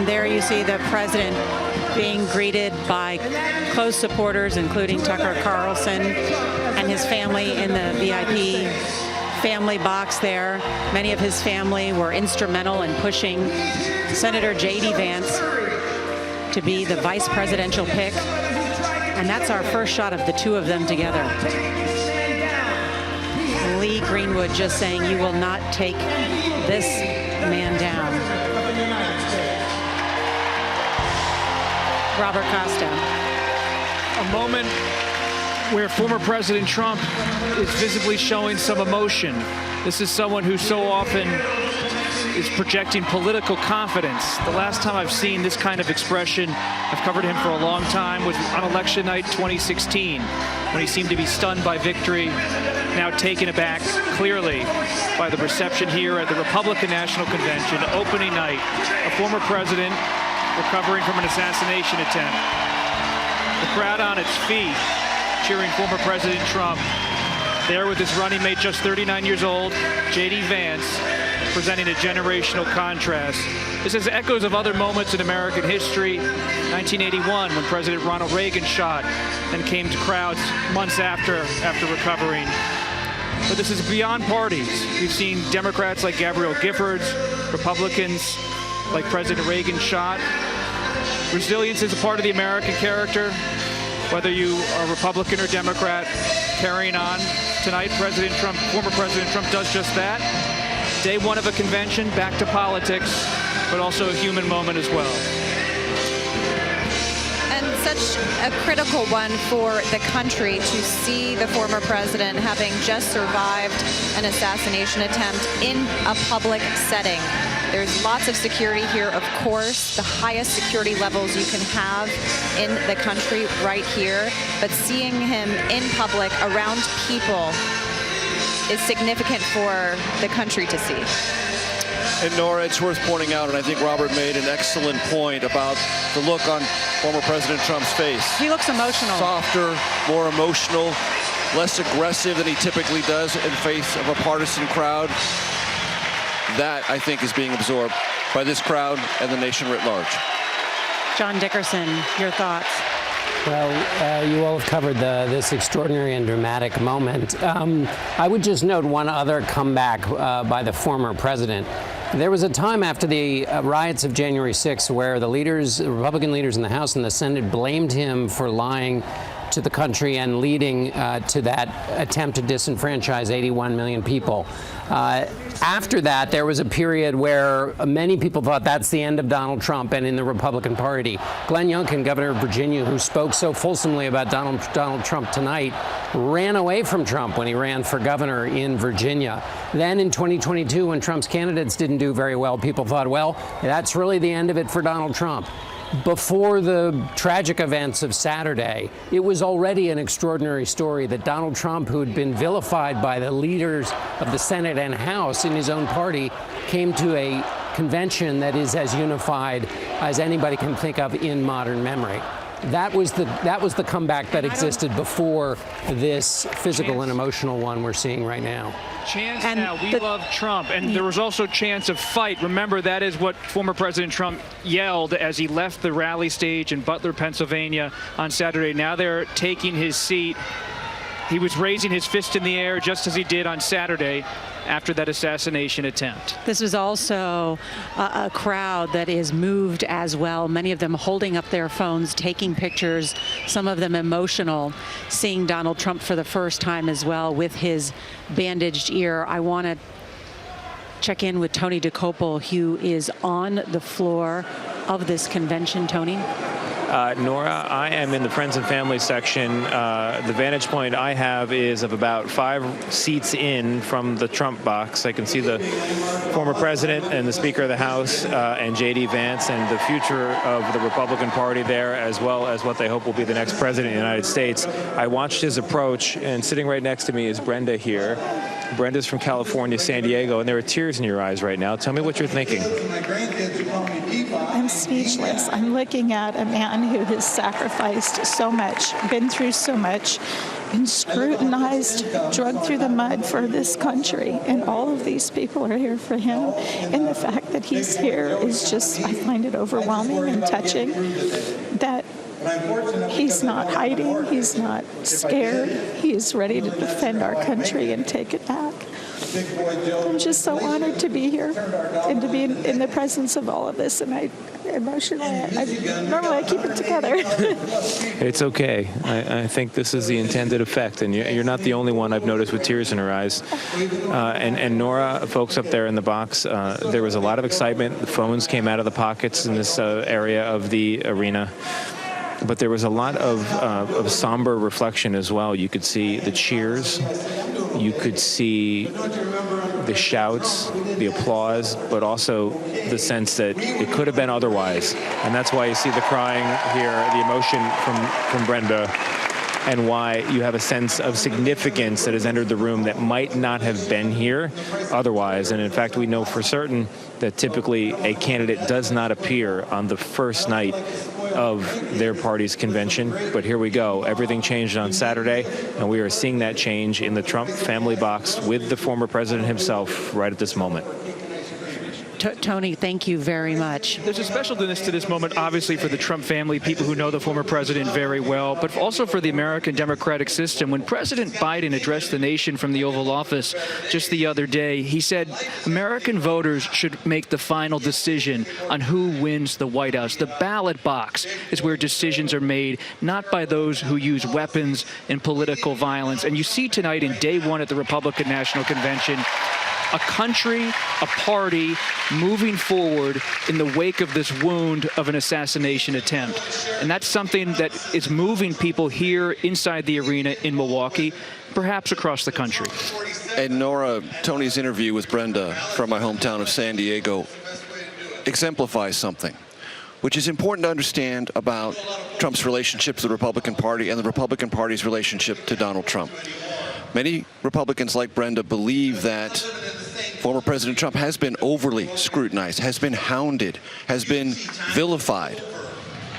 And there you see the president being greeted by close supporters, including Tucker Carlson and his family in the VIP family box there. Many of his family were instrumental in pushing Senator J.D. Vance to be the vice presidential pick. And that's our first shot of the two of them together. Lee Greenwood just saying, you will not take this man down. Robert Costa. A moment where former President Trump is visibly showing some emotion. This is someone who so often is projecting political confidence. The last time I've seen this kind of expression, I've covered him for a long time, was on election night 2016, when he seemed to be stunned by victory, now taken aback clearly by the reception here at the Republican National Convention, opening night. A former president recovering from an assassination attempt. The crowd on its feet, cheering former President Trump. There with his running mate, just 39 years old, J.D. Vance, presenting a generational contrast. This has echoes of other moments in American history. 1981, when President Ronald Reagan shot and came to crowds months after recovering. But this is beyond parties. We've seen Democrats like Gabrielle Giffords, Republicans like President Reagan shot. Resilience is a part of the American character, whether you are Republican or Democrat. Carrying on tonight, President Trump, former President Trump, does just that. Day one of a convention, back to politics, but also a human moment as well. And such a critical one for the country to see the former president having just survived an assassination attempt in a public setting. There's lots of security here, of course, the highest security levels you can have in the country right here. But seeing him in public around people is significant for the country to see. And Nora, it's worth pointing out, and I think Robert made an excellent point about the look on former President Trump's face. He looks emotional. Softer, more emotional, less aggressive than he typically does in face of a partisan crowd. That, I think, is being absorbed by this crowd and the nation writ large. John Dickerson, your thoughts? Well, you all have covered this extraordinary and dramatic moment. I would just note one other comeback by the former president. There was a time after the riots of January 6th where the Republican leaders in the House and the Senate blamed him for lying to the country and leading to that attempt to disenfranchise 81 million people. After that, there was a period where many people thought that's the end of Donald Trump and in the Republican Party. Glenn Youngkin, governor of Virginia, who spoke so fulsomely about Donald Trump tonight, ran away from Trump when he ran for governor in Virginia. Then in 2022, when Trump's candidates didn't do very well, people thought, well, that's really the end of it for Donald Trump. Before the tragic events of Saturday, it was already an extraordinary story that Donald Trump, who had been vilified by the leaders of the Senate and House in his own party, came to a convention that is as unified as anybody can think of in modern memory. That was the comeback that existed before this physical and emotional one we're seeing right now. Chance now, we love Trump. And there was also chance of fight. Remember, that is what former President Trump yelled as he left the rally stage in Butler, Pennsylvania on Saturday. Now they're taking his seat. He was raising his fist in the air just as he did on Saturday after that assassination attempt. This was also a crowd that is moved as well. Many of them holding up their phones, taking pictures, some of them emotional, seeing Donald Trump for the first time as well with his bandaged ear. I want to check in with Tony DeCopel, who is on the floor of this convention. Tony? Nora, I am in the Friends and Family section. The vantage point I have is of about 5 seats in from the Trump box. I can see the former president and the Speaker of the House and J.D. Vance and the future of the Republican Party there, as well as what they hope will be the next president of the United States. I watched his approach, and sitting right next to me is Brenda here. Brenda's from California, San Diego, and there are tears in your eyes right now. Tell me what you're thinking. I'm speechless. I'm looking at a man who has sacrificed so much, been through so much, been scrutinized, dragged through the mud for this country, and all of these people are here for him. And the fact that he's here is just, I find it overwhelming and touching that he's not hiding, he's not scared, he is ready to defend our country and take it back. I'm just so honored to be here and to be in the presence of all of this, and normally I keep it together. It's okay. I think this is the intended effect, and you're not the only one I've noticed with tears in her eyes. And Nora, folks up there in the box, there was a lot of excitement. The phones came out of the pockets in this area of the arena. But there was a lot of somber reflection as well. You could see the cheers. You could see the shouts, the applause, but also the sense that it could have been otherwise. And that's why you see the crying here, the emotion from Brenda, and why you have a sense of significance that has entered the room that might not have been here otherwise. And in fact, we know for certain that typically a candidate does not appear on the first night of their party's convention. But here we go. Everything changed on Saturday, and we are seeing that change in the Trump family box with the former president himself right at this moment. Tony, thank you very much. There's a specialness to this moment, obviously, for the Trump family, people who know the former president very well, but also for the American democratic system. When President Biden addressed the nation from the Oval Office just the other day, he said American voters should make the final decision on who wins the White House. The ballot box is where decisions are made, not by those who use weapons and political violence. And you see tonight in day one at the Republican National Convention, a country, a party moving forward in the wake of this wound of an assassination attempt. And that's something that is moving people here inside the arena in Milwaukee, perhaps across the country. And Nora, Tony's interview with Brenda from my hometown of San Diego exemplifies something, which is important to understand about Trump's relationship to the Republican Party and the Republican Party's relationship to Donald Trump. Many Republicans like Brenda believe that former President Trump has been overly scrutinized, has been hounded, has been vilified.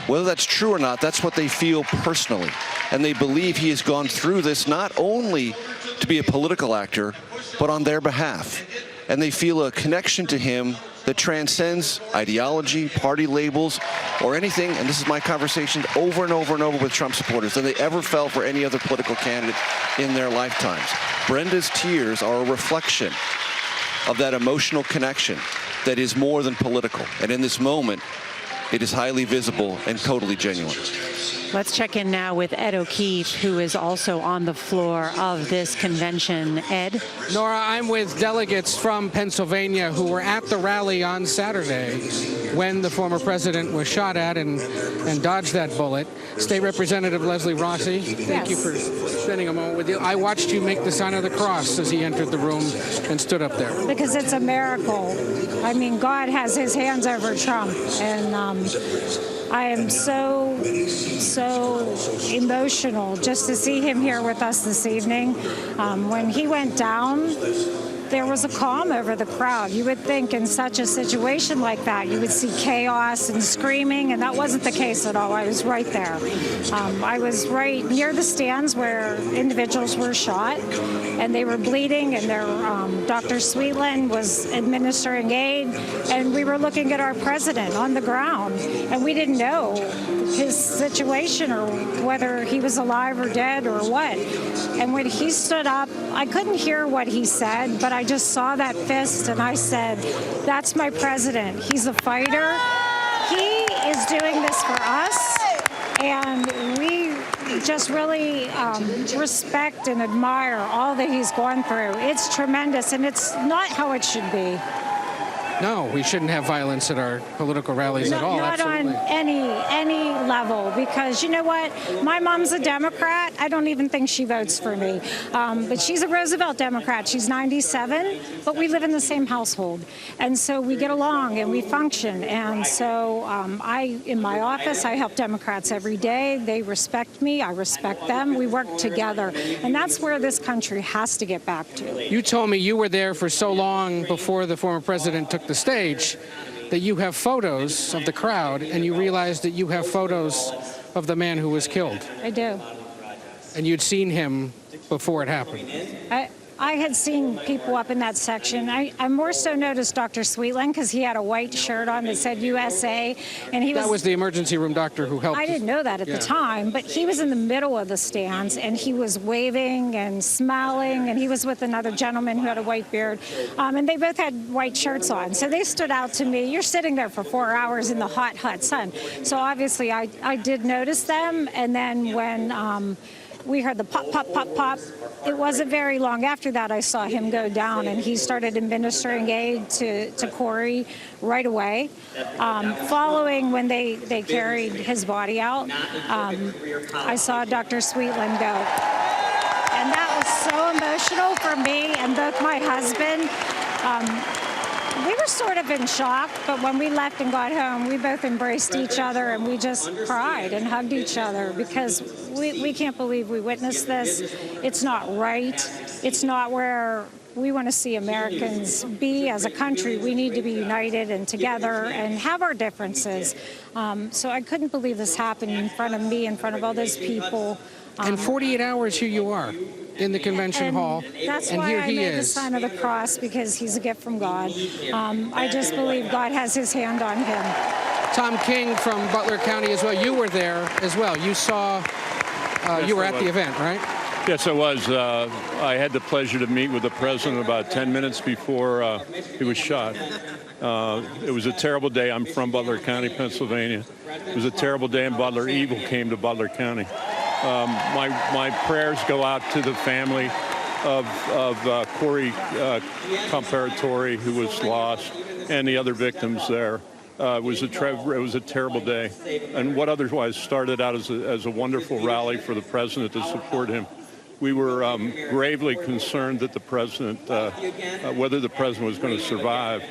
Whether that's true or not, that's what they feel personally. And they believe he has gone through this not only to be a political actor, but on their behalf. And they feel a connection to him that transcends ideology, party labels, or anything, and this is my conversation over and over and over with Trump supporters, than they ever felt for any other political candidate in their lifetimes. Brenda's tears are a reflection of that emotional connection that is more than political. And in this moment, it is highly visible and totally genuine. Let's check in now with Ed O'Keefe, who is also on the floor of this convention. Ed? Nora, I'm with delegates from Pennsylvania who were at the rally on Saturday when the former president was shot at and dodged that bullet. State Representative Leslie Rossi, thank you for spending a moment with you. I watched you make the sign of the cross as he entered the room and stood up there. Because it's a miracle. I mean, God has his hands over Trump, and I am so emotional just to see him here with us this evening. When he went down, there was a calm over the crowd. You would think in such a situation like that, you would see chaos and screaming, and that wasn't the case at all. I was right there. I was right near the stands where individuals were shot, and they were bleeding, and their Dr. Sweetland was administering aid, and we were looking at our president on the ground, and we didn't know his situation or whether he was alive or dead or what. And when he stood up, I couldn't hear what he said, but I just saw that fist and I said, that's my president. He's a fighter. He is doing this for us, and we just really respect and admire all that he's gone through. It's tremendous, and it's not how it should be. No, we shouldn't have violence at our political rallies at all. Not absolutely. on any level, because you know what? My mom's a Democrat. I don't even think she votes for me. But she's a Roosevelt Democrat. She's 97, but we live in the same household. And so we get along and we function. And so in my office, I help Democrats every day. They respect me. I respect them. We work together. And that's where this country has to get back to. You told me you were there for so long before the former president took the stage that you have photos of the crowd, and you realize that you have photos of the man who was killed. I do. and you'd seen him before it happened. I had seen people up in that section. I more so noticed Dr. Sweetland because he had a white shirt on that said USA, and That was the emergency room doctor who helped. I didn't know that at the time, but he was in the middle of the stands, and he was waving and smiling, and he was with another gentleman who had a white beard, and they both had white shirts on. So they stood out to me. You're sitting there for 4 hours in the hot, hot sun. So obviously I did notice them, and then when we heard the pop, pop, pop, pop. It wasn't very long after that I saw him go down, and he started administering aid to Corey right away. Following when they carried his body out, I saw Dr. Sweetland go. And that was so emotional for me and both my husband. We were sort of in shock, but when we left and got home, we both embraced each other and we just cried and hugged each other because we can't believe we witnessed this. It's not right. It's not where we want to see Americans be as a country. We need to be united and together and have our differences. So I couldn't believe this happened in front of me, in front of all those people. And 48 hours, here you are in the convention hall, that's and why here I he made the is. sign of the cross, because he's a gift from God. I just believe God has his hand on him. Tom King from Butler County as well. You were there as well. You saw, you were at the event, right? Yes, I was. I had the pleasure to meet with the president about 10 minutes before he was shot. It was a terrible day. I'm from Butler County, Pennsylvania. It was a terrible day in Butler. Evil came to Butler County. My prayers go out to the family of Corey Comparatori, who was lost, and the other victims there. It was a terrible day, and what otherwise started out as a wonderful rally for the president to support him. We were gravely concerned that the president, whether the president was going to survive.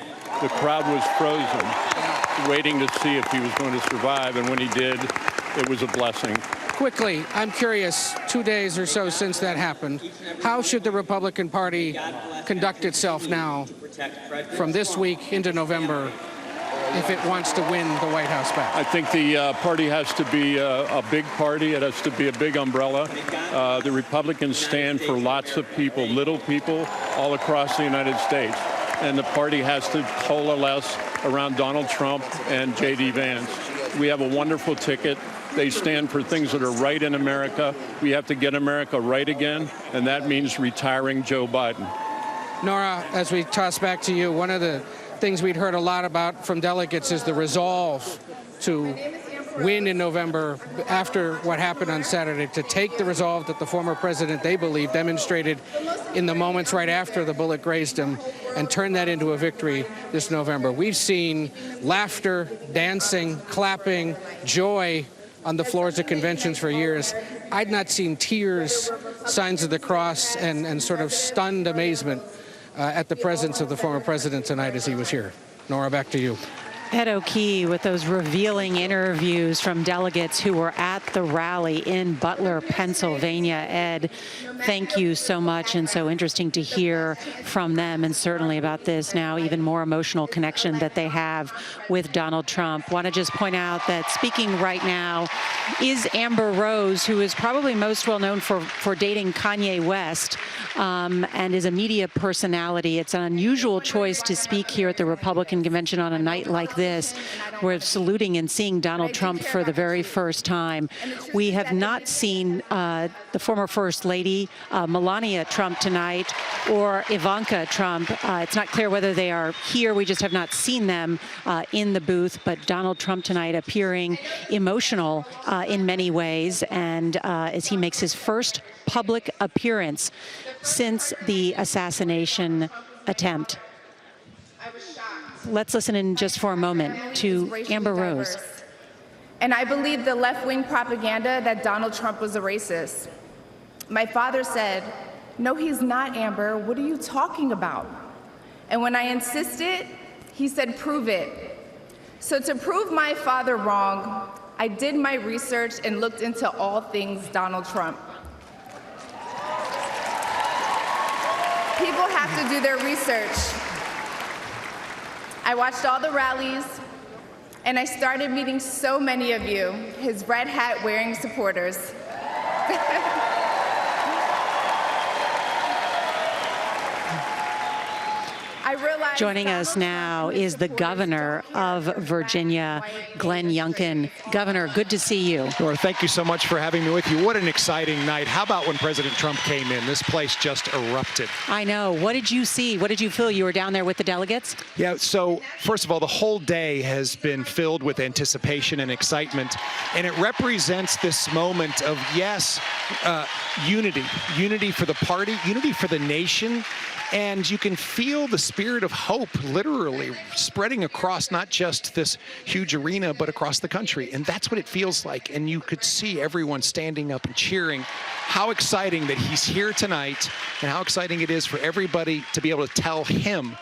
The crowd was frozen, waiting to see if he was going to survive, and when he did, it was a blessing. Quickly, I'm curious, 2 days or so since that happened, how should the Republican Party conduct itself now from this week into November if it wants to win the White House back? I think the party has to be a big party. It has to be a big umbrella. The Republicans stand for lots of people, little people, all across the United States. And the party has to coalesce around Donald Trump and J.D. Vance. We have a wonderful ticket. They stand for things that are right in America. We have to get America right again, and that means retiring Joe Biden. Nora, as we toss back to you, one of the things we'd heard a lot about from delegates is the resolve to win in November after what happened on Saturday, to take the resolve that the former president, they believe, demonstrated in the moments right after the bullet grazed him and turn that into a victory this November. We've seen laughter, dancing, clapping, joy on the floors of conventions for years. I'd not seen tears, signs of the cross, and sort of stunned amazement at the presence of the former president tonight as he was here. Nora, back to you. Ed O'Key with those revealing interviews from delegates who were at the rally in Butler, Pennsylvania. Ed, thank you so much, and so interesting to hear from them, and certainly about this now even more emotional connection that they have with Donald Trump. Want to just point out that speaking right now is Amber Rose, who is probably most well known for dating Kanye West and is a media personality. It's an unusual choice to speak here at the Republican convention on a night like this. We're saluting and seeing Donald Trump for the very first time. We have not seen the former First Lady, Melania Trump, tonight, or Ivanka Trump. It's not clear whether they are here. We just have not seen them in the booth. But Donald Trump tonight appearing emotional in many ways, and as he makes his first public appearance since the assassination attempt. Let's listen in just for a moment to Amber Rose. And I believe the left-wing propaganda that Donald Trump was a racist. My father said, "No, he's not, Amber. What are you talking about?" And when I insisted, he said, "Prove it." So to prove my father wrong, I did my research and looked into all things Donald Trump. People have to do their research. I watched all the rallies, and I started meeting so many of you, his red hat wearing supporters. I realize Joining us now is the governor of Virginia, Glenn Youngkin. Governor, good to see you. Nora, thank you so much for having me with you. What an exciting night. How about when President Trump came in? This place just erupted. I know. What did you see? What did you feel? You were down there with the delegates? Yeah, so first of all, the whole day has been filled with anticipation and excitement, and it represents this moment of, yes, unity. Unity for the party, unity for the nation. And you can feel the spirit of hope literally spreading across not just this huge arena, but across the country. And that's what it feels like. And you could see everyone standing up and cheering. How exciting that he's here tonight, and how exciting it is for everybody to be able to tell him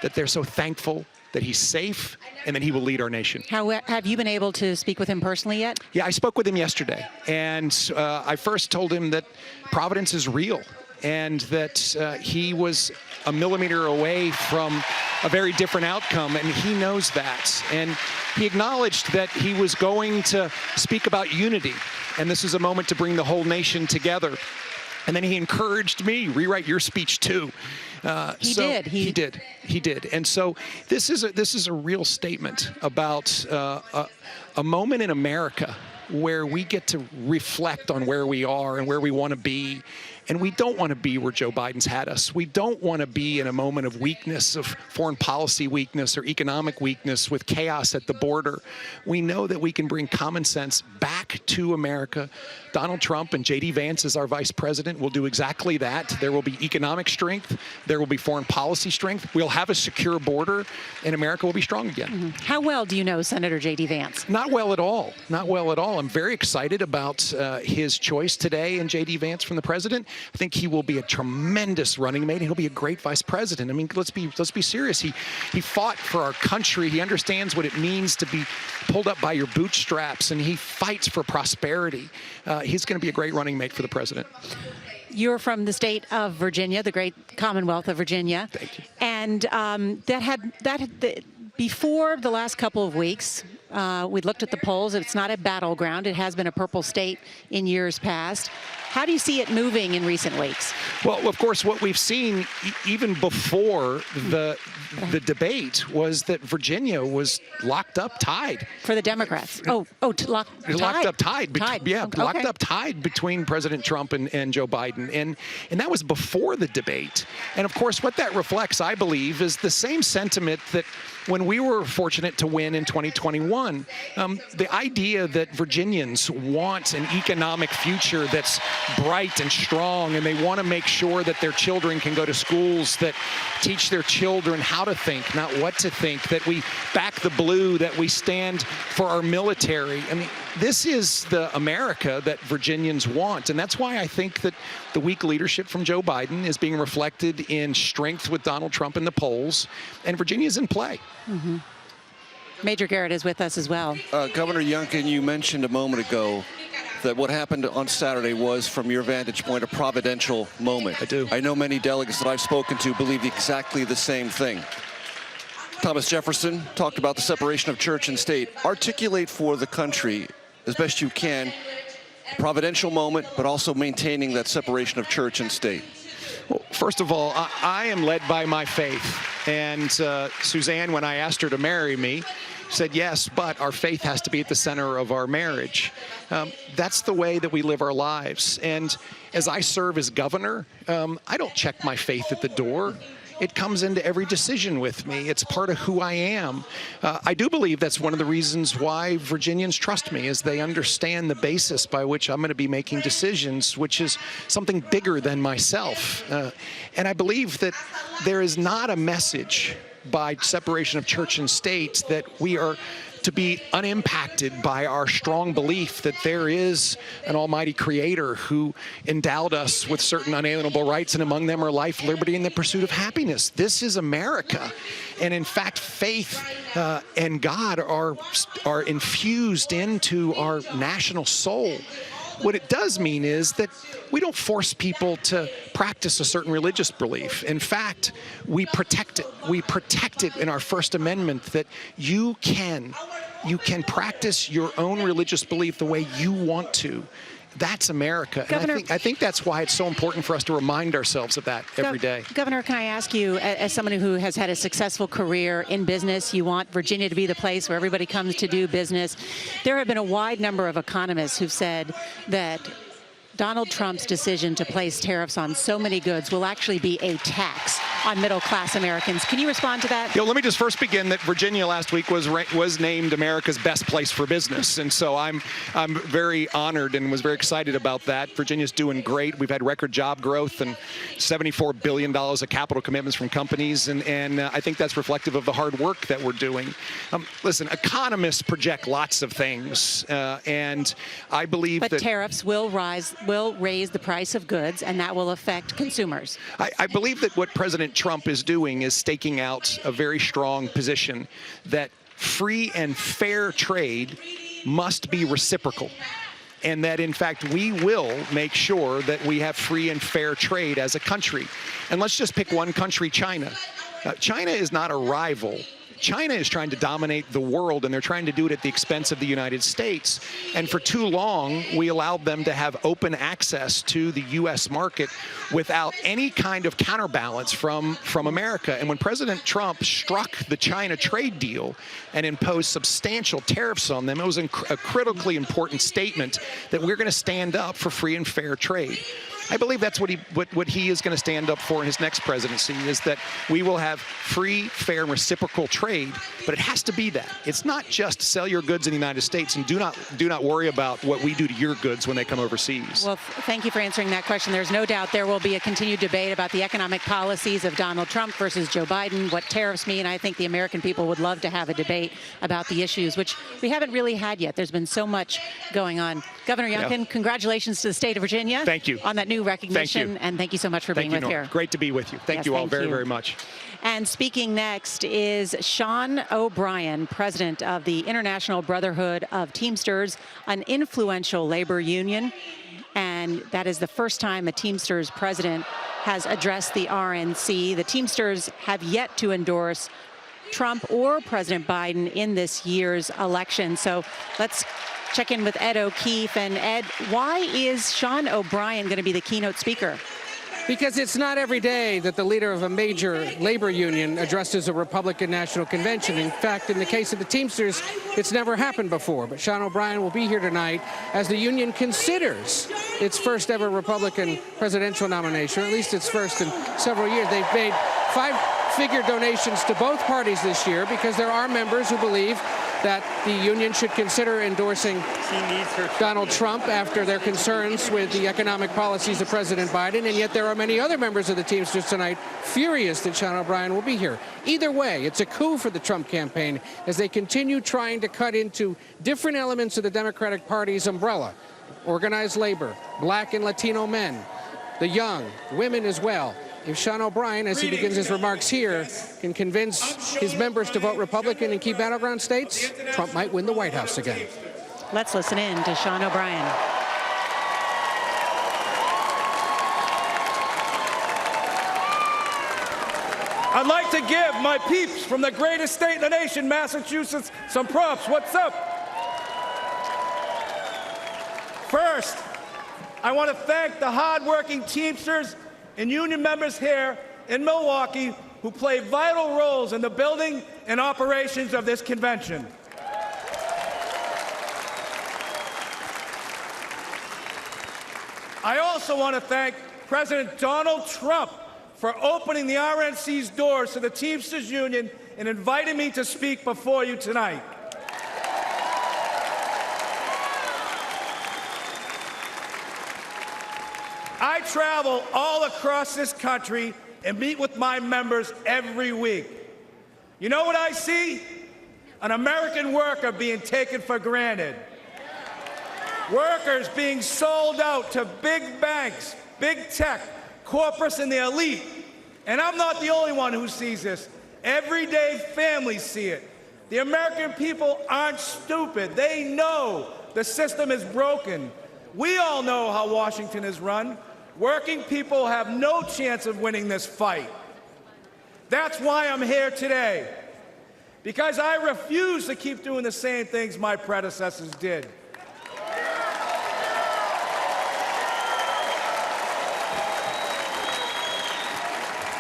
that they're so thankful that he's safe and that he will lead our nation. How have you been able to speak with him personally yet? Yeah, I spoke with him yesterday. And I first told him that Providence is real, and that he was a millimeter away from a very different outcome, and he knows that. And he acknowledged that he was going to speak about unity, and this is a moment to bring the whole nation together. And then he encouraged me, rewrite your speech too. He did. And so this is a real statement about a moment in America where we get to reflect on where we are and where we want to be. And we don't want to be where Joe Biden's had us. We don't want to be in a moment of weakness, of foreign policy weakness or economic weakness with chaos at the border. We know that we can bring common sense back to America. Donald Trump and J.D. Vance as our vice president will do exactly that. There will be economic strength. There will be foreign policy strength. We'll have a secure border, and America will be strong again. Mm-hmm. How well do you know Senator J.D. Vance? Not well at all. Not well at all. I'm very excited about his choice today in J.D. Vance from the president. I think he will be a tremendous running mate, and he'll be a great vice president. I mean, let's be serious. He fought for our country. He understands what it means to be pulled up by your bootstraps, and he fights for prosperity. He's going to be a great running mate for the president. You're from the state of Virginia, the great Commonwealth of Virginia. Thank you. And before the last couple of weeks, we looked at the polls. It's not a battleground. It has been a purple state in years past. How do you see it moving in recent weeks? Well, of course, what we've seen even before the debate was that Virginia was locked up tied. For the Democrats. Locked up tied. Locked up tied between President Trump and Joe Biden. And that was before the debate. And of course, what that reflects, I believe, is the same sentiment that when we were fortunate to win in 2021, the idea that Virginians want an economic future that's bright and strong, and they want to make sure that their children can go to schools that teach their children how to think, not what to think, that we back the blue, that we stand for our military. I mean, this is the America that Virginians want, and that's why I think that the weak leadership from Joe Biden is being reflected in strength with Donald Trump in the polls, and Virginia's in play. Mm-hmm. Major Garrett is with us as well. Governor Youngkin, you mentioned a moment ago that what happened on Saturday was, from your vantage point, a providential moment. I do. I know many delegates that I've spoken to believe exactly the same thing. Thomas Jefferson talked about the separation of church and state. Articulate for the country, as best you can, a providential moment, but also maintaining that separation of church and state. Well, first of all, I am led by my faith. And Suzanne, when I asked her to marry me, said yes, but our faith has to be at the center of our marriage. That's the way that we live our lives. And as I serve as governor, I don't check my faith at the door. It comes into every decision with me. It's part of who I am. I do believe that's one of the reasons why Virginians trust me, is they understand the basis by which I'm going to be making decisions, which is something bigger than myself. And I believe that there is not a message by separation of church and state that we are to be unimpacted by our strong belief that there is an almighty creator who endowed us with certain unalienable rights, and among them are life, liberty, and the pursuit of happiness. This is America. And in fact, faith and God are infused into our national soul. What it does mean is that we don't force people to practice a certain religious belief. In fact, we protect it. We protect it in our First Amendment, that you can practice your own religious belief the way you want to. That's America. Governor, and I think that's why it's so important for us to remind ourselves of that every day. Governor, can I ask you, as someone who has had a successful career in business, you want Virginia to be the place where everybody comes to do business. There have been a wide number of economists who've said that Donald Trump's decision to place tariffs on so many goods will actually be a tax on middle-class Americans. Can you respond to that? Let me just first begin that Virginia last week was named America's best place for business, and so I'm very honored and was very excited about that. Virginia's doing great. We've had record job growth and $74 billion of capital commitments from companies, and I think that's reflective of the hard work that we're doing. Listen, economists project lots of things, and I believe that tariffs will raise the price of goods, and that will affect consumers. I believe that what President Trump is doing is staking out a very strong position that free and fair trade must be reciprocal, and that in fact we will make sure that we have free and fair trade as a country. And let's just pick one country, China. China is not a rival. China is trying to dominate the world, and they're trying to do it at the expense of the United States. And for too long, we allowed them to have open access to the U.S. market without any kind of counterbalance from America. And when President Trump struck the China trade deal and imposed substantial tariffs on them, it was a critically important statement that we're going to stand up for free and fair trade. I believe that's what he is going to stand up for in his next presidency, is that we will have free, fair, and reciprocal trade, but it has to be that. It's not just sell your goods in the United States and do not worry about what we do to your goods when they come overseas. Well, thank you for answering that question. There's no doubt there will be a continued debate about the economic policies of Donald Trump versus Joe Biden, what tariffs mean. I think the American people would love to have a debate about the issues, which we haven't really had yet. There's been so much going on. Governor Youngkin, congratulations to the state of Virginia. Thank you. On that new recognition. Thank you. And thank you so much for being with here. Great to be with you. Thank you all very, very much. And speaking next is Sean O'Brien, president of the International Brotherhood of Teamsters, an influential labor union. And that is the first time a Teamsters president has addressed the RNC. The Teamsters have yet to endorse Trump or President Biden in this year's election. So let's check in with Ed O'Keefe. And Ed, why is Sean O'Brien going to be the keynote speaker? Because it's not every day that the leader of a major labor union addresses a Republican National Convention. In fact, in the case of the Teamsters, it's never happened before. But Sean O'Brien will be here tonight as the union considers its first ever Republican presidential nomination, or at least its first in several years. They've made five-figure donations to both parties this year because there are members who believe that the union should consider endorsing Donald Trump after their concerns with the economic policies of President Biden, and yet there are many other members of the Teamsters tonight furious that Sean O'Brien will be here. Either way, it's a coup for the Trump campaign as they continue trying to cut into different elements of the Democratic Party's umbrella: organized labor, black and Latino men, the young, women as well. If Sean O'Brien, as he begins his remarks here, can convince his members to vote Republican in key battleground states, Trump might win the White House again. Let's listen in to Sean O'Brien. I'd like to give my peeps from the greatest state in the nation, Massachusetts, some props. What's up? First, I want to thank the hardworking Teamsters and union members here in Milwaukee who play vital roles in the building and operations of this convention. I also want to thank President Donald Trump for opening the RNC's doors to the Teamsters Union and inviting me to speak before you tonight. I travel all across this country and meet with my members every week. You know what I see? An American worker being taken for granted. Workers being sold out to big banks, big tech, corporates, and the elite. And I'm not the only one who sees this. Everyday families see it. The American people aren't stupid. They know the system is broken. We all know how Washington is run. Working people have no chance of winning this fight. That's why I'm here today, because I refuse to keep doing the same things my predecessors did.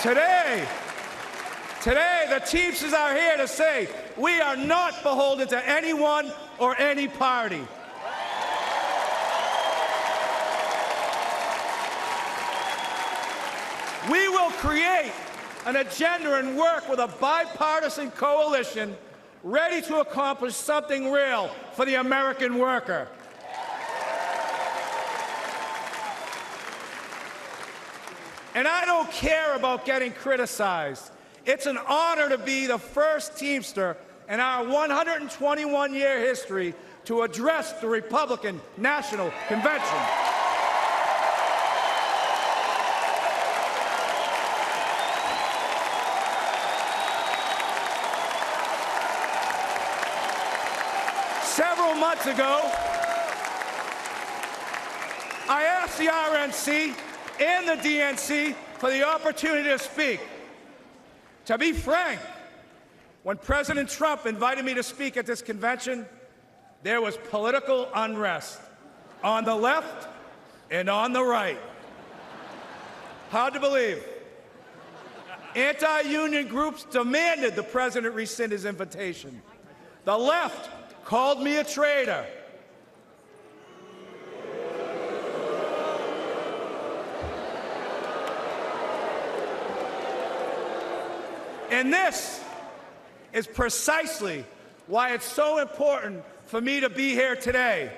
Today, the Teamsters are here to say we are not beholden to anyone or any party. We will create an agenda and work with a bipartisan coalition ready to accomplish something real for the American worker. And I don't care about getting criticized. It's an honor to be the first Teamster in our 121-year history to address the Republican National Convention. Several months ago, I asked the RNC and the DNC for the opportunity to speak. To be frank, when President Trump invited me to speak at this convention, there was political unrest on the left and on the right. Hard to believe. Anti-union groups demanded the president rescind his invitation. The left called me a traitor. And this is precisely why it's so important for me to be here today.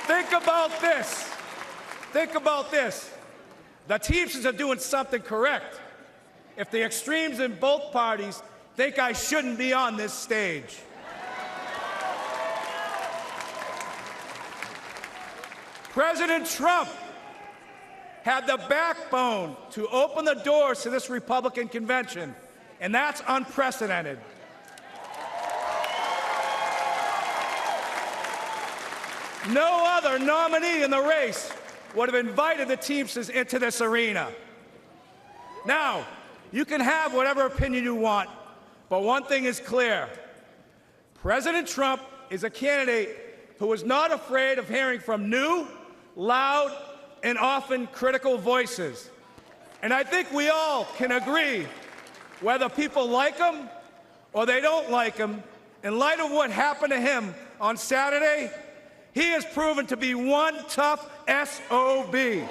Think about this. Think about this. The Teamsters are doing something correct if the extremes in both parties think I shouldn't be on this stage. President Trump had the backbone to open the doors to this Republican convention, and that's unprecedented. No other nominee in the race would have invited the Teamsters into this arena. Now, you can have whatever opinion you want, but one thing is clear. President Trump is a candidate who is not afraid of hearing from new, loud, and often critical voices. And I think we all can agree, whether people like him or they don't like him, in light of what happened to him on Saturday, he has proven to be one tough SOB.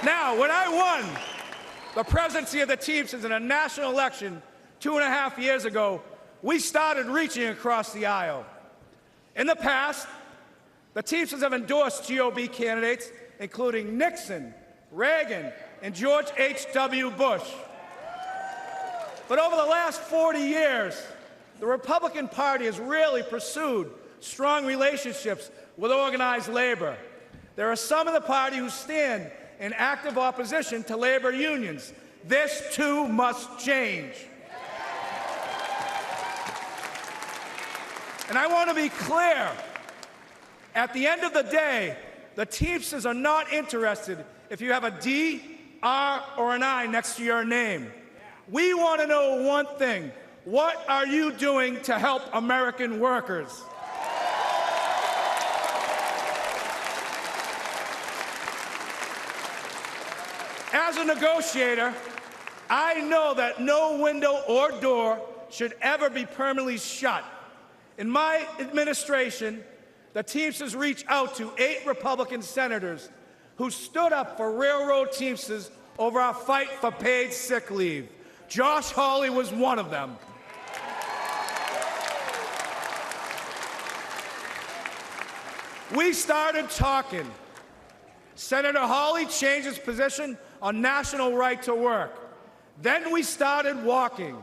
Now, when I won the presidency of the Teamsters in a national election 2.5 years ago, we started reaching across the aisle. In the past, the Teamsters have endorsed GOP candidates, including Nixon, Reagan, and George H.W. Bush. But over the last 40 years, the Republican Party has really pursued strong relationships with organized labor. There are some in the party who stand in active opposition to labor unions. This, too, must change. And I want to be clear. At the end of the day, the Teamsters are not interested if you have a D, R, or an I next to your name. We want to know one thing. What are you doing to help American workers? As a negotiator, I know that no window or door should ever be permanently shut. In my administration, the Teamsters reached out to 8 Republican senators who stood up for railroad Teamsters over our fight for paid sick leave. Josh Hawley was one of them. We started talking. Senator Hawley changed his position on national right to work. Then we started walking.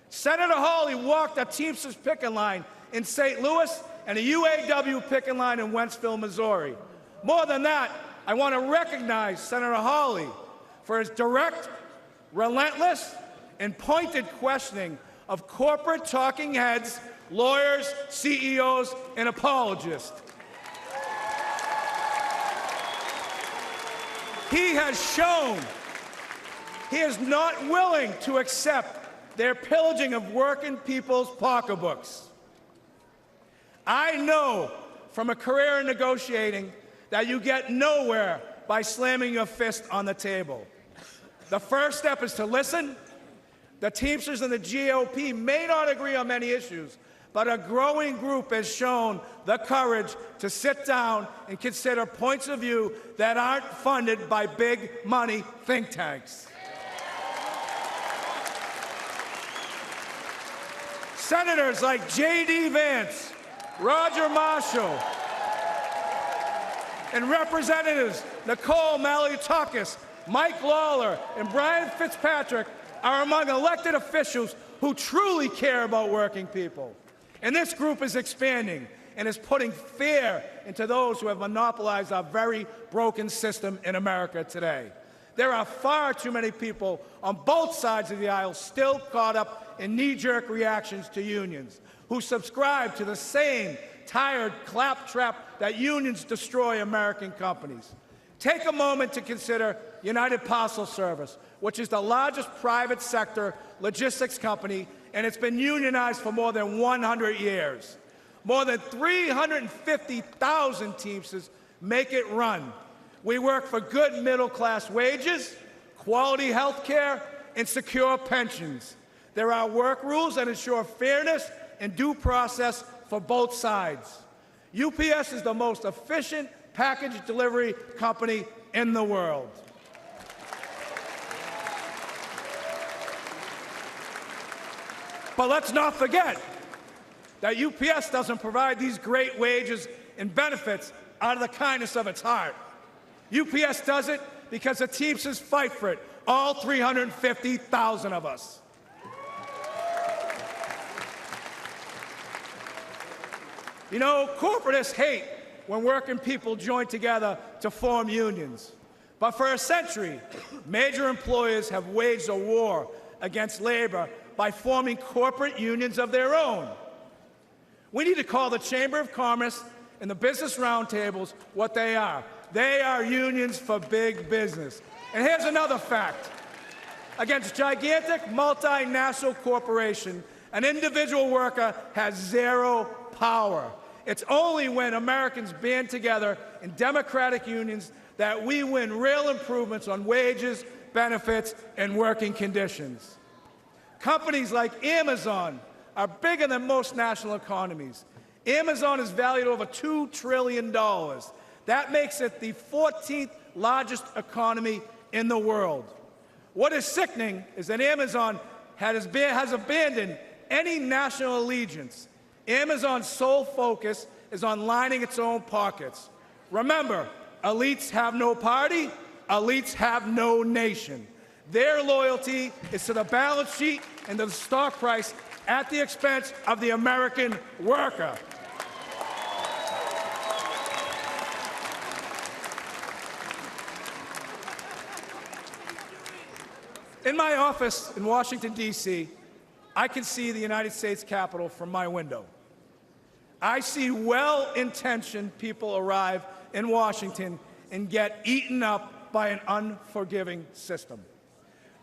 Senator Hawley walked a Teamsters picket line in St. Louis and a UAW picket line in Wentzville, Missouri. More than that, I want to recognize Senator Hawley for his direct, relentless, and pointed questioning of corporate talking heads, lawyers, CEOs, and apologists. He has shown he is not willing to accept their pillaging of working people's pocketbooks. I know from a career in negotiating that you get nowhere by slamming your fist on the table. The first step is to listen. The Teamsters and the GOP may not agree on many issues, but a growing group has shown the courage to sit down and consider points of view that aren't funded by big money think tanks. Senators like J.D. Vance, Roger Marshall, and Representatives Nicole Malliotakis, Mike Lawler, and Brian Fitzpatrick are among elected officials who truly care about working people. And this group is expanding and is putting fear into those who have monopolized our very broken system in America today. There are far too many people on both sides of the aisle still caught up in knee-jerk reactions to unions, who subscribe to the same tired claptrap that unions destroy American companies. Take a moment to consider United Parcel Service, which is the largest private sector logistics company, and it's been unionized for more than 100 years. More than 350,000 Teamsters make it run. We work for good middle-class wages, quality health care, and secure pensions. There are work rules that ensure fairness and due process for both sides. UPS is the most efficient package delivery company in the world. But let's not forget that UPS doesn't provide these great wages and benefits out of the kindness of its heart. UPS does it because the Teamsters fight for it, all 350,000 of us. You know, corporatists hate when working people join together to form unions. But for a century, major employers have waged a war against labor by forming corporate unions of their own. We need to call the Chamber of Commerce and the business roundtables what they are. They are unions for big business. And here's another fact. Against gigantic multinational corporation, an individual worker has zero power. It's only when Americans band together in democratic unions that we win real improvements on wages, benefits, and working conditions. Companies like Amazon are bigger than most national economies. Amazon is valued over $2 trillion. That makes it the 14th largest economy in the world. What is sickening is that Amazon has abandoned any national allegiance. Amazon's sole focus is on lining its own pockets. Remember, elites have no party, elites have no nation. Their loyalty is to the balance sheet and to the stock price at the expense of the American worker. In my office in Washington, D.C., I can see the United States Capitol from my window. I see well-intentioned people arrive in Washington and get eaten up by an unforgiving system.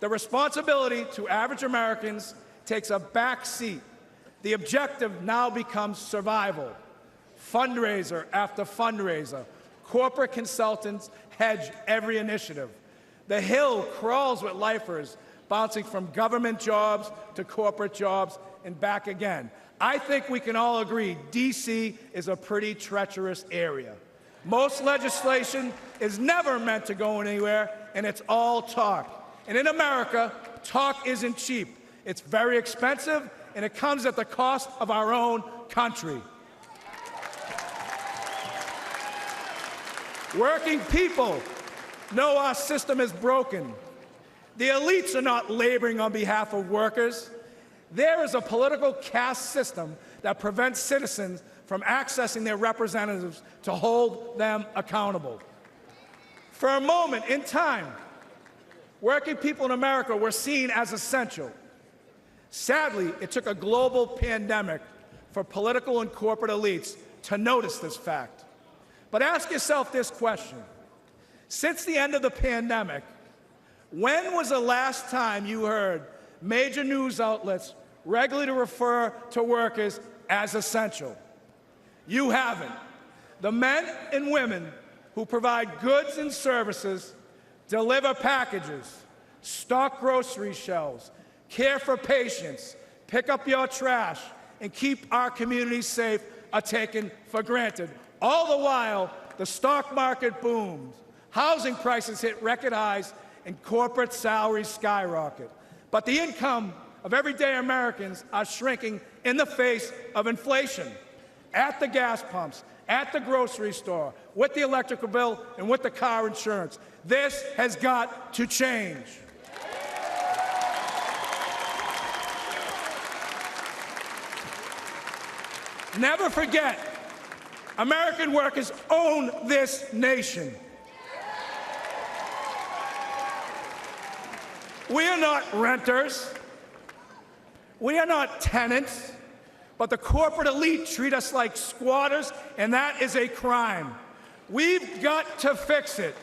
The responsibility to average Americans takes a back seat. The objective now becomes survival. Fundraiser after fundraiser, corporate consultants hedge every initiative. The Hill crawls with lifers, bouncing from government jobs to corporate jobs and back again. I think we can all agree D.C. is a pretty treacherous area. Most legislation is never meant to go anywhere, and it's all talk. And in America, talk isn't cheap. It's very expensive, and it comes at the cost of our own country. Working people know our system is broken. The elites are not laboring on behalf of workers. There is a political caste system that prevents citizens from accessing their representatives to hold them accountable. For a moment in time, working people in America were seen as essential. Sadly, it took a global pandemic for political and corporate elites to notice this fact. But ask yourself this question. Since the end of the pandemic, when was the last time you heard major news outlets regularly refer to workers as essential? You haven't. The men and women who provide goods and services, deliver packages, stock grocery shelves, care for patients, pick up your trash, and keep our communities safe are taken for granted. All the while, the stock market boomed, housing prices hit record highs, and corporate salaries skyrocket. But the income of everyday Americans are shrinking in the face of inflation. At the gas pumps, at the grocery store, with the electrical bill, and with the car insurance. This has got to change. Never forget, American workers own this nation. We are not renters. We are not tenants. But the corporate elite treat us like squatters, and that is a crime. We've got to fix it.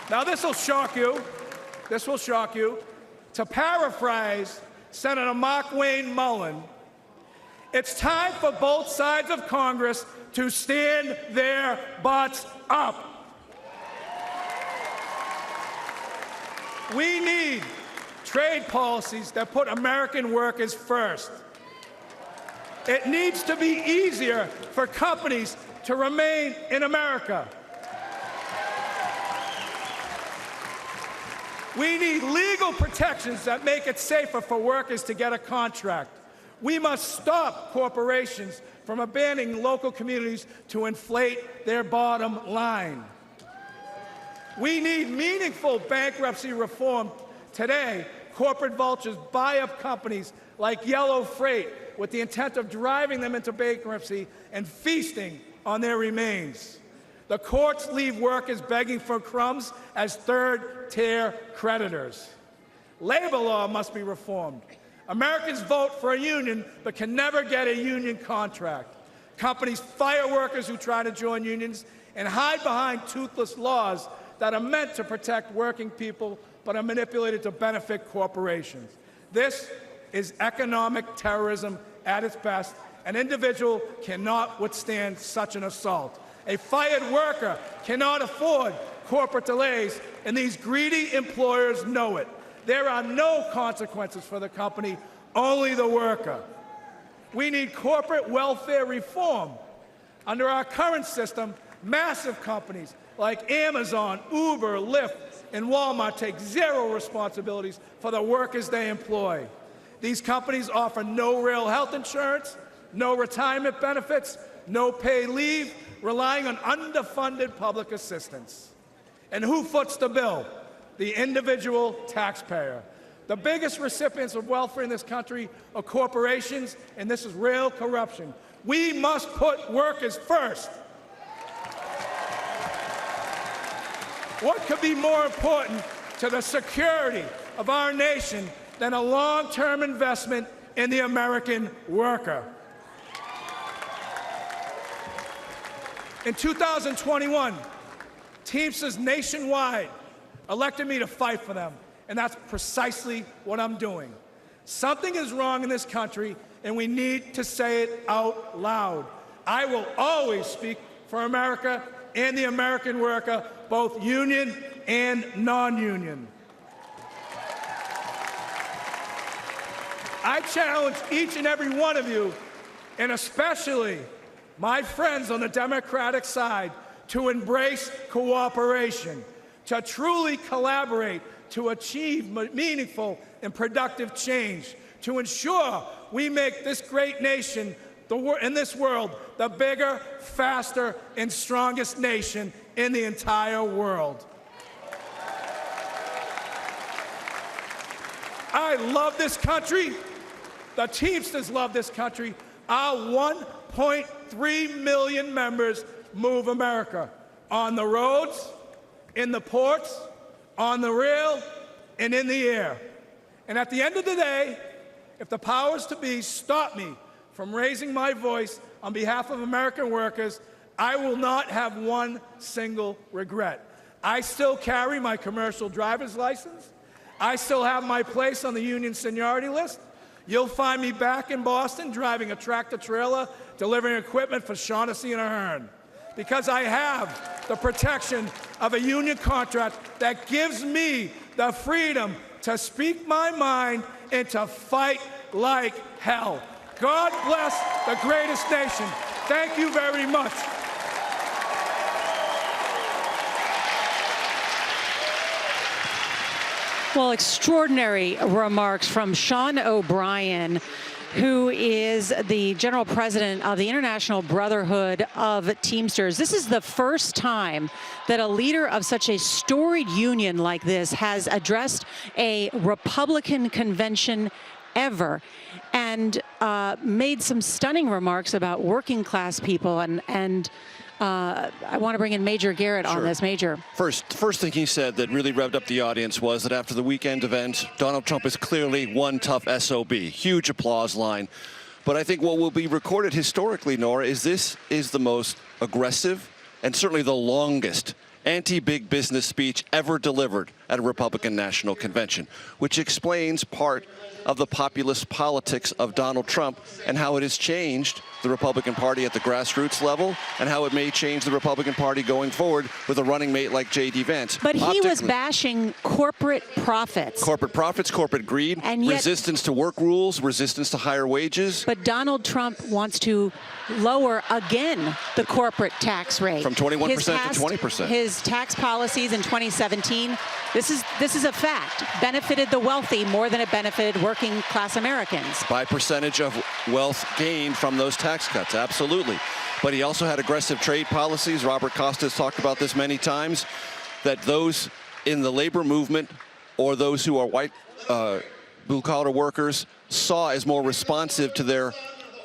Now, this will shock you. This will shock you. To paraphrase Senator Mark Wayne Mullen, it's time for both sides of Congress to stand their butts up. We need trade policies that put American workers first. It needs to be easier for companies to remain in America. We need legal protections that make it safer for workers to get a contract. We must stop corporations from abandoning local communities to inflate their bottom line. We need meaningful bankruptcy reform. Today, corporate vultures buy up companies like Yellow Freight with the intent of driving them into bankruptcy and feasting on their remains. The courts leave workers begging for crumbs as third-tier creditors. Labor law must be reformed. Americans vote for a union but can never get a union contract. Companies fire workers who try to join unions and hide behind toothless laws that are meant to protect working people but are manipulated to benefit corporations. This is economic terrorism at its best. An individual cannot withstand such an assault. A fired worker cannot afford corporate delays, and these greedy employers know it. There are no consequences for the company, only the worker. We need corporate welfare reform. Under our current system, massive companies like Amazon, Uber, Lyft, and Walmart take zero responsibilities for the workers they employ. These companies offer no real health insurance, no retirement benefits, no paid leave, relying on underfunded public assistance. And who foots the bill? The individual taxpayer. The biggest recipients of welfare in this country are corporations, and this is real corruption. We must put workers first. What could be more important to the security of our nation than a long-term investment in the American worker? In 2021, Teamsters nationwide elected me to fight for them, and that's precisely what I'm doing. Something is wrong in this country, and we need to say it out loud. I will always speak for America and the American worker, both union and non-union. I challenge each and every one of you, and especially my friends on the Democratic side, to embrace cooperation, to truly collaborate, to achieve meaningful and productive change, to ensure we make this great nation in this world the bigger, faster, and strongest nation in the entire world. I love this country, The Teamsters love this country. Our 1.3 million members move America on the roads, in the ports, on the rail, and in the air. And at the end of the day, if the powers to be stop me from raising my voice on behalf of American workers, I will not have one single regret. I still carry my commercial driver's license. I still have my place on the union seniority list. You'll find me back in Boston driving a tractor-trailer, delivering equipment for Shaughnessy and Ahern, because I have the protection of a union contract that gives me the freedom to speak my mind and to fight like hell. God bless the greatest nation. Thank you very much. Well, extraordinary remarks from Sean O'Brien, who is the general president of the International Brotherhood of Teamsters. This is the first time that a leader of such a storied union like this has addressed a Republican convention ever, and made some stunning remarks about working class people. And I want to bring in Major Garrett on this. Major. First thing he said that really revved up the audience was that after the weekend event, Donald Trump is clearly one tough SOB. Huge applause line. But I think what will be recorded historically, Nora, is this is the most aggressive and certainly the longest anti-big business speech ever delivered at a Republican National Convention, which explains part of the populist politics of Donald Trump and how it has changed the Republican Party at the grassroots level and how it may change the Republican Party going forward with a running mate like J.D. Vance. But he was bashing corporate profits. Corporate profits, corporate greed, and yet, resistance to work rules, resistance to higher wages. But Donald Trump wants to lower again the corporate tax rate. From 21% to 20%. His tax policies in 2017, this is a fact, benefited the wealthy more than it benefited working class Americans. By percentage of wealth gained from those tax cuts, absolutely. But he also had aggressive trade policies. Robert Costa has talked about this many times, that those in the labor movement or those who are white blue-collar workers saw as more responsive to their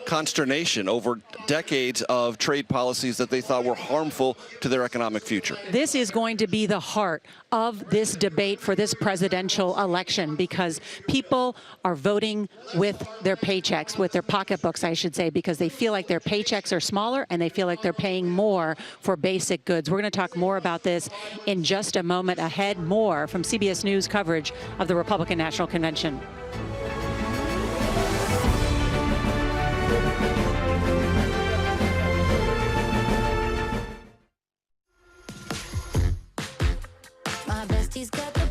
consternation over decades of trade policies that they thought were harmful to their economic future. This is going to be the heart of this debate for this presidential election, because people are voting with their paychecks, with their pocketbooks, I should say, because they feel like their paychecks are smaller and they feel like they're paying more for basic goods. We're going to talk more about this in just a moment ahead. More from CBS News coverage of the Republican National Convention. My bestie's got